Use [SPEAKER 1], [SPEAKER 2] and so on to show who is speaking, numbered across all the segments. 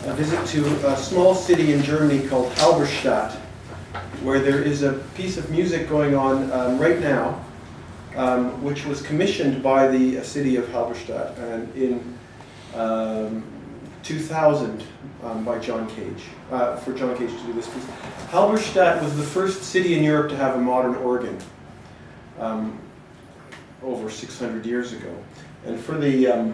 [SPEAKER 1] a visit to a small city in Germany called Halberstadt, where there is a piece of music going on right now, which was commissioned by the city of Halberstadt and in 2000 by John Cage, for John Cage to do this piece. Halberstadt was the first city in Europe to have a modern organ over 600 years ago. And for the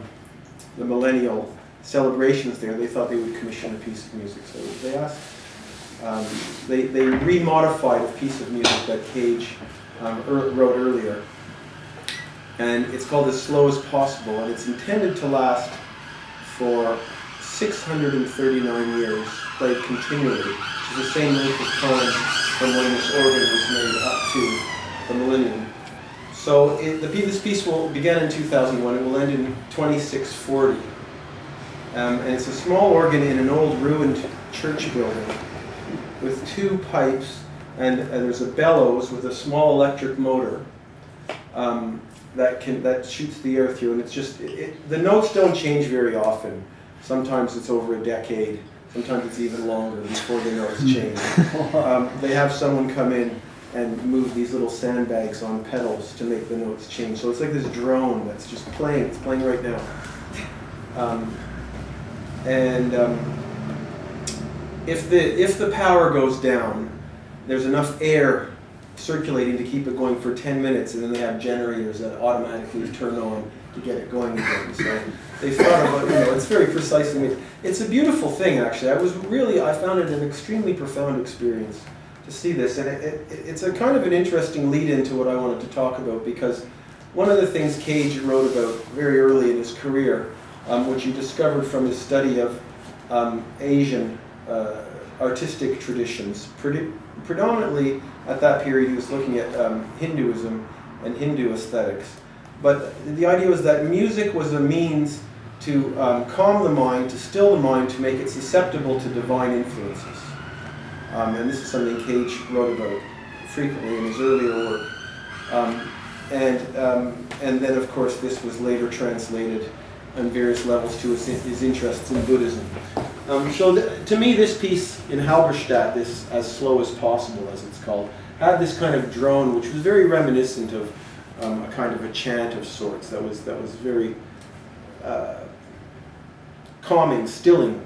[SPEAKER 1] millennial celebrations there, they thought they would commission a piece of music. So they asked, they remodified a piece of music that Cage wrote earlier. And it's called As Slow as Possible, and it's intended to last for 639 years, played continually, which is the same length of time from when this organ was made up to the millennium. So this piece will begin in 2001, it will end in 2640. And it's a small organ in an old ruined church building with two pipes, and there's a bellows with a small electric motor that shoots the air through, and it's just, the notes don't change very often. Sometimes it's over a decade, sometimes it's even longer before the notes change. They have someone come in and move these little sandbags on pedals to make the notes change. So it's like this drone that's just playing, it's playing right now. If the power goes down, there's enough air circulating to keep it going for 10 minutes, and then they have generators that automatically turn on to get it going again. So they thought about, it's very precisely made. It's a beautiful thing, actually. I found it an extremely profound experience to see this, and it's a kind of an interesting lead-in to what I wanted to talk about, because one of the things Cage wrote about very early in his career, which he discovered from his study of Asian artistic traditions. Predominantly at that period he was looking at Hinduism and Hindu aesthetics. But the idea was that music was a means to calm the mind, to still the mind, to make it susceptible to divine influences. And this is something Cage wrote about frequently in his earlier work. And then of course this was later translated on various levels to his interests in Buddhism. To me, this piece in Halberstadt, this As Slow as Possible, as it's called, had this kind of drone, which was very reminiscent of a kind of a chant of sorts that was very calming, stilling.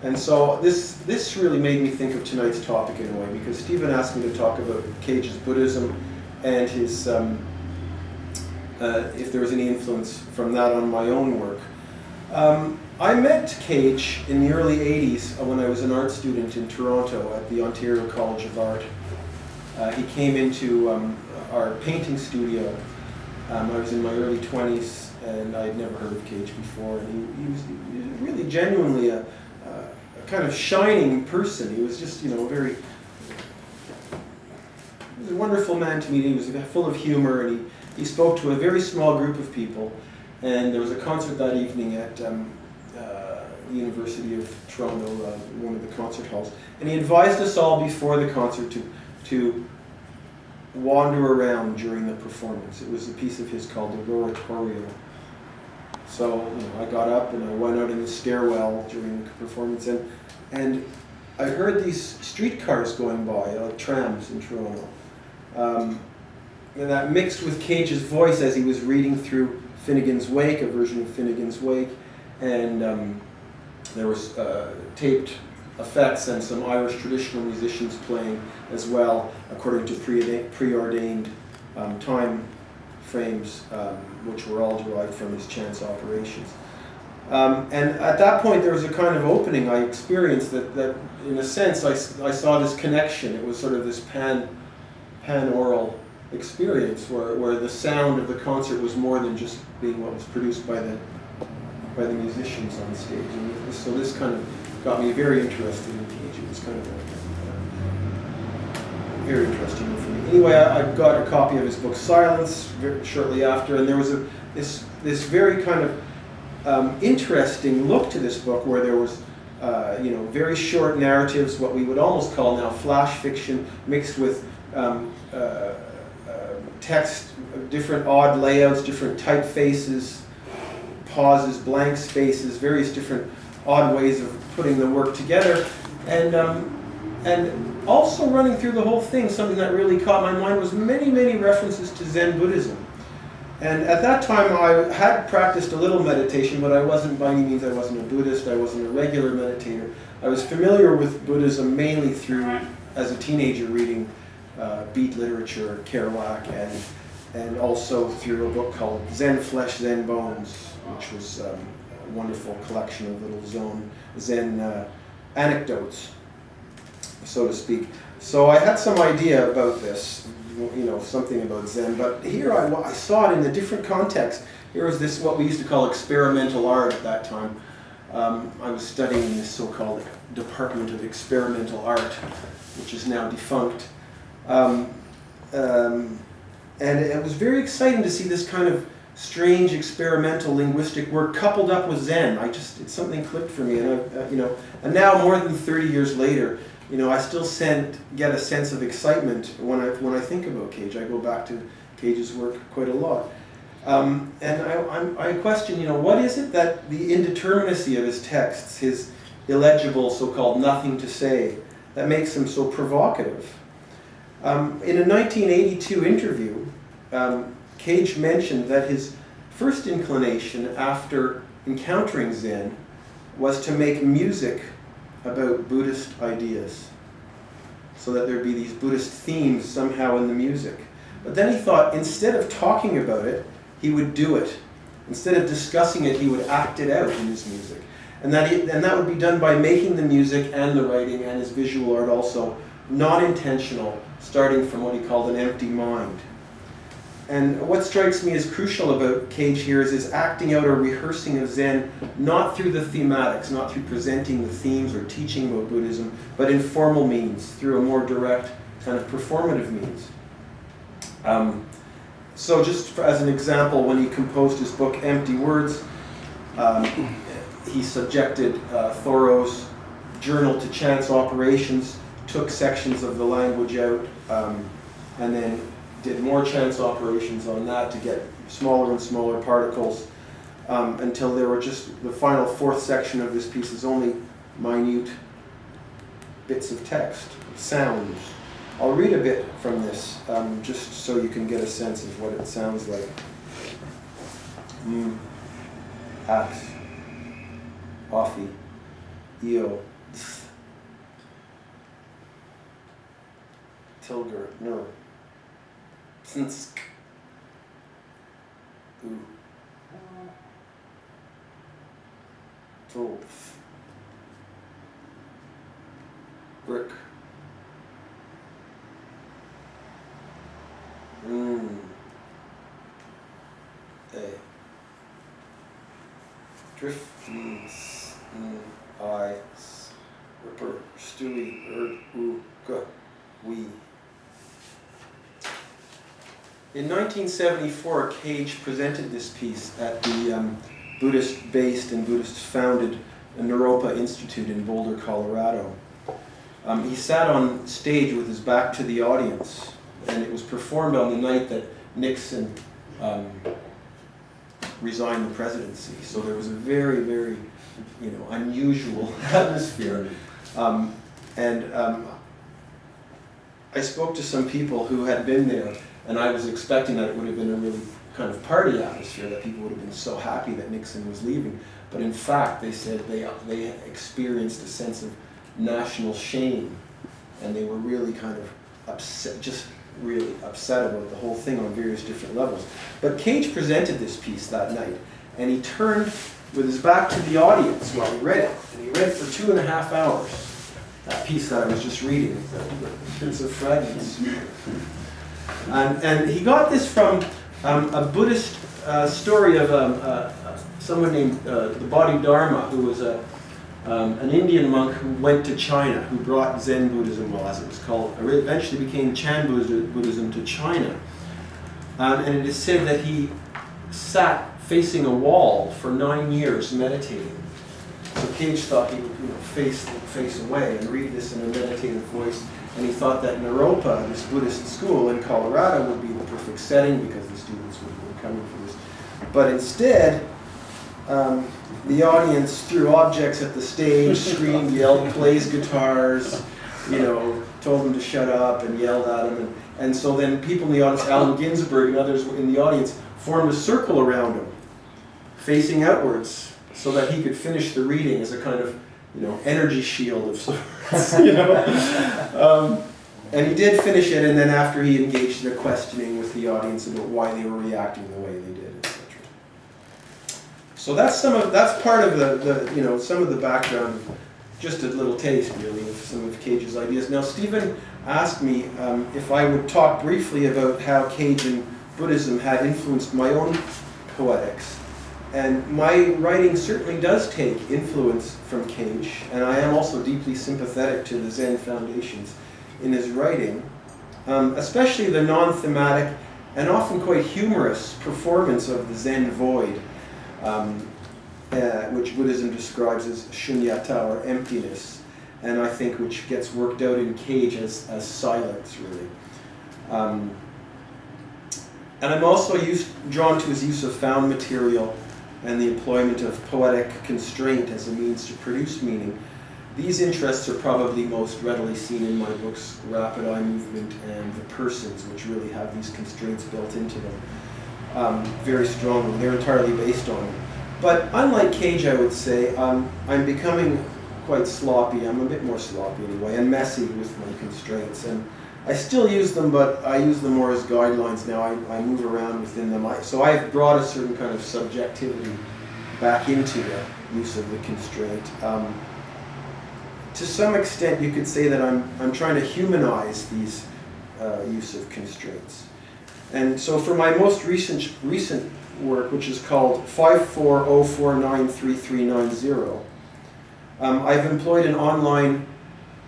[SPEAKER 1] And so this really made me think of tonight's topic in a way, because Stephen asked me to talk about Cage's Buddhism and his if there was any influence from that on my own work. I met Cage in the early 80s when I was an art student in Toronto at the Ontario College of Art. He came into our painting studio. I was in my early 20s and I'd never heard of Cage before. And he was really genuinely a kind of shining person. He was just, he was a wonderful man to meet. He was full of humor, and he spoke to a very small group of people. And there was a concert that evening at the University of Toronto, one of the concert halls. And he advised us all before the concert to wander around during the performance. It was a piece of his called the Oratorio. So I got up and I went out in the stairwell during the performance, and I heard these streetcars going by, like trams in Toronto. And that mixed with Cage's voice as he was reading through Finnegan's Wake, a version of Finnegan's Wake, and there was taped effects and some Irish traditional musicians playing as well, according to preordained time frames, which were all derived from his chance operations. And at that point there was a kind of opening I experienced that in a sense I saw this connection. It was sort of this pan-oral experience where the sound of the concert was more than just being what was produced by the musicians on stage. And so this kind of got me very interested in Cage. It was kind of very interesting for me. Anyway, I got a copy of his book Silence shortly after, and there was this very kind of interesting look to this book where there was very short narratives, what we would almost call now flash fiction, mixed with text, different odd layouts, different typefaces, pauses, blank spaces, various different odd ways of putting the work together. And also running through the whole thing, something that really caught my mind was many, many references to Zen Buddhism. And at that time I had practiced a little meditation, but I wasn't, by any means, I wasn't a Buddhist, I wasn't a regular meditator. I was familiar with Buddhism mainly through, as a teenager, reading beat literature, Kerouac, and also through a book called Zen Flesh, Zen Bones, which was a wonderful collection of little Zen anecdotes, so to speak. So I had some idea about this, something about Zen, but here I saw it in a different context. Here was this, what we used to call experimental art at that time. I was studying this so-called Department of Experimental Art, which is now defunct. And it was very exciting to see this kind of strange experimental linguistic work coupled up with Zen. Something clicked for me, and now more than 30 years later, I still get a sense of excitement when I think about Cage. I go back to Cage's work quite a lot. And I question, what is it that the indeterminacy of his texts, his illegible so-called nothing to say, that makes him so provocative? In a 1982 interview, Cage mentioned that his first inclination after encountering Zen was to make music about Buddhist ideas, so that there'd be these Buddhist themes somehow in the music. But then he thought, instead of talking about it, he would do it. Instead of discussing it, he would act it out in his music. And that would be done by making the music and the writing and his visual art also non-intentional, starting from what he called an empty mind. And what strikes me as crucial about Cage here is his acting out or rehearsing of Zen, not through the thematics, not through presenting the themes or teaching about Buddhism, but in formal means, through a more direct kind of performative means. So just as an example, when he composed his book Empty Words, he subjected Thoreau's journal to chance operations, took sections of the language out, and then did more chance operations on that to get smaller and smaller particles, until there were just, the final fourth section of this piece is only minute bits of text, sounds. I'll read a bit from this, just so you can get a sense of what it sounds like. Ax, Offie, Eo, Tilger, no. Tsinsk. Ooh. Tolf. Brick. Driftings. Eyes. Ripper. Stewie. We. In 1974, Cage presented this piece at the Buddhist-based and Buddhist-founded Naropa Institute in Boulder, Colorado. He sat on stage with his back to the audience, and it was performed on the night that Nixon resigned the presidency. So there was a very, very, unusual atmosphere. I spoke to some people who had been there, and I was expecting that it would have been a really kind of party atmosphere, that people would have been so happy that Nixon was leaving. But in fact, they said they experienced a sense of national shame, and they were really kind of upset, just really upset about the whole thing on various different levels. But Cage presented this piece that night, and he turned with his back to the audience while he read it. And he read for 2.5 hours that piece that I was just reading, Prince of Fragments. And he got this from a Buddhist story of someone named the Bodhidharma, who was an Indian monk who went to China, who brought Zen Buddhism, well, as it was called, eventually became Chan Buddhism to China. And it is said that he sat facing a wall for 9 years meditating. So Cage thought he would face away and read this in a meditative voice. And he thought that Naropa, this Buddhist school in Colorado, would be the perfect setting because the students would be coming for this. But instead, The audience threw objects at the stage, screamed, yelled, plays guitars, told them to shut up and yelled at them. And so then people in the audience, Allen Ginsberg and others in the audience, formed a circle around him, facing outwards, so that he could finish the reading as a kind of, energy shield of sorts, And he did finish it, and then after he engaged in a questioning with the audience about why they were reacting the way they did, etc. So that's part of the some of the background, just a little taste really of some of Cage's ideas. Now Stephen asked me if I would talk briefly about how Cage and Buddhism had influenced my own poetics. And my writing certainly does take influence from Cage, and I am also deeply sympathetic to the Zen foundations in his writing, especially the non-thematic and often quite humorous performance of the Zen void, which Buddhism describes as shunyata, or emptiness, and I think which gets worked out in Cage as silence, really. And I'm also drawn to his use of found material and the employment of poetic constraint as a means to produce meaning. These interests are probably most readily seen in my books, Rapid Eye Movement and The Persons, which really have these constraints built into them very strongly. They're entirely based on them. But unlike Cage, I would say, I'm becoming quite sloppy. I'm a bit more sloppy anyway, and messy with my constraints. And I still use them, but I use them more as guidelines now. I move around within them. So I've brought a certain kind of subjectivity back into the use of the constraint. To some extent, you could say that I'm trying to humanize these use of constraints. And so for my most recent work, which is called 540493390, I've employed an online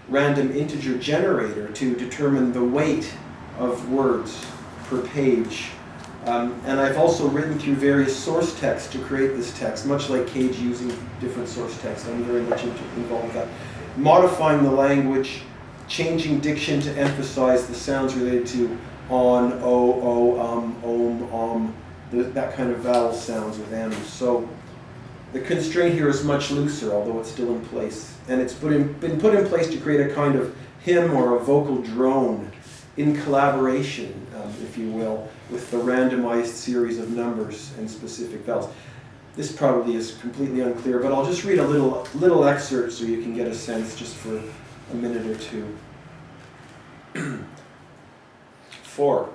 [SPEAKER 1] random integer generator to determine the weight of words per page. And I've also written through various source texts to create this text, much like Cage using different source texts. I'm very much involved with that. Modifying the language, changing diction to emphasize the sounds related to on, om, that kind of vowel sounds with M's. So the constraint here is much looser, although it's still in place. And it's been put in place to create a kind of hymn or a vocal drone in collaboration, if you will, with the randomized series of numbers and specific vowels. This probably is completely unclear, but I'll just read a little excerpt so you can get a sense just for a minute or two. 4.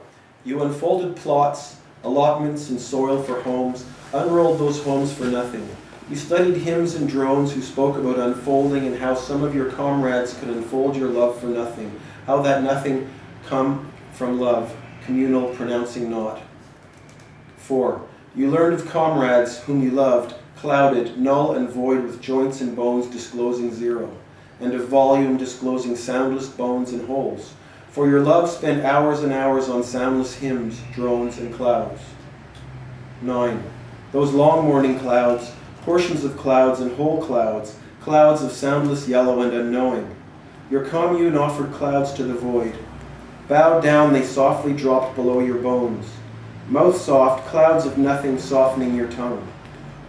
[SPEAKER 1] You unfolded plots, allotments, and soil for homes, unrolled those homes for nothing. You studied hymns and drones who spoke about unfolding and how some of your comrades could unfold your love for nothing, how that nothing come from love, communal, pronouncing not. 4. You learned of comrades whom you loved, clouded, null and void with joints and bones disclosing zero, and of volume disclosing soundless bones and holes. For your love spent hours and hours on soundless hymns, drones, and clouds. 9. Those long morning clouds, portions of clouds and whole clouds, clouds of soundless yellow and unknowing. Your commune offered clouds to the void. Bowed down, they softly dropped below your bones. Mouth soft, clouds of nothing softening your tongue.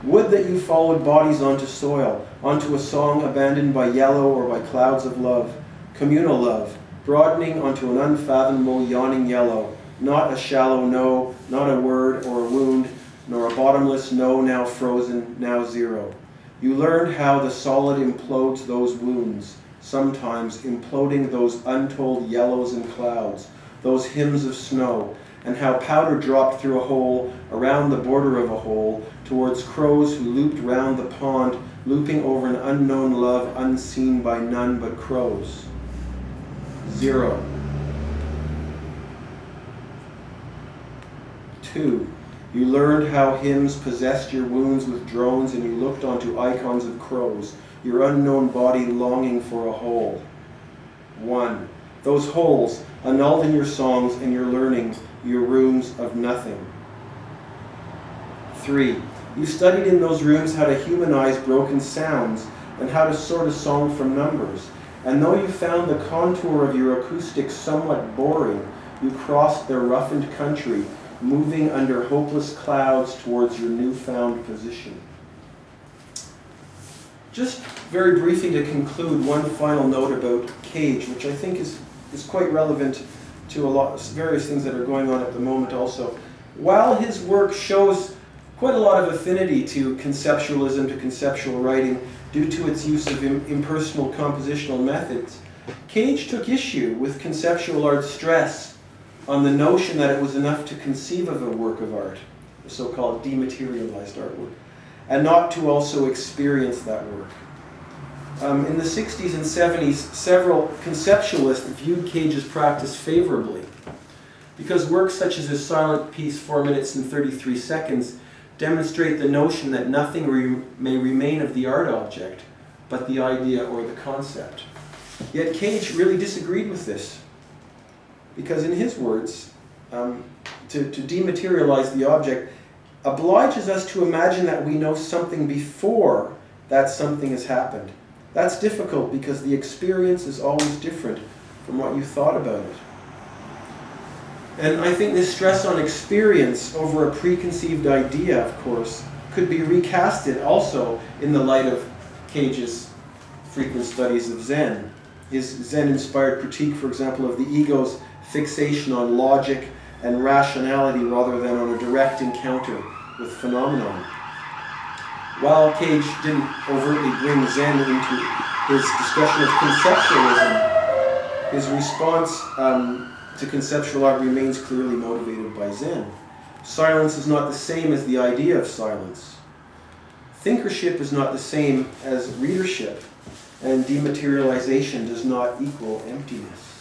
[SPEAKER 1] Would that you followed bodies onto soil, onto a song abandoned by yellow or by clouds of love, communal love, broadening onto an unfathomable yawning yellow, not a shallow no, not a word or a wound, nor a bottomless no now frozen, now zero. You learned how the solid implodes those wounds, sometimes imploding those untold yellows and clouds, those hymns of snow, and how powder dropped through a hole, around the border of a hole, towards crows who looped round the pond, looping over an unknown love unseen by none but crows. 0. 2. You learned how hymns possessed your wounds with drones, and you looked onto icons of crows, your unknown body longing for a hole. 1. Those holes, annulled in your songs and your learning, your rooms of nothing. 3. You studied in those rooms how to humanize broken sounds and how to sort a song from numbers. And though you found the contour of your acoustics somewhat boring, you crossed their roughened country, moving under hopeless clouds towards your newfound position. Just very briefly to conclude, one final note about Cage, which I think is quite relevant to various things that are going on at the moment also. While his work shows quite a lot of affinity to conceptualism, to conceptual writing, due to its use of impersonal compositional methods, Cage took issue with conceptual art's stress on the notion that it was enough to conceive of a work of art, the so-called dematerialized artwork, and not to also experience that work. In the 60s and 70s, several conceptualists viewed Cage's practice favorably, because works such as his silent piece 4 minutes and 33 seconds demonstrate the notion that nothing may remain of the art object, but the idea or the concept. Yet Cage really disagreed with this, because in his words, to dematerialize the object obliges us to imagine that we know something before that something has happened. That's difficult because the experience is always different from what you thought about it. And I think this stress on experience over a preconceived idea, of course, could be recasted also in the light of Cage's frequent studies of Zen. His Zen-inspired critique, for example, of the ego's fixation on logic and rationality rather than on a direct encounter with phenomenon. While Cage didn't overtly bring Zen into his discussion of conceptualism, his response to conceptual art remains clearly motivated by Zen. Silence is not the same as the idea of silence. Thinkership is not the same as readership, and dematerialization does not equal emptiness.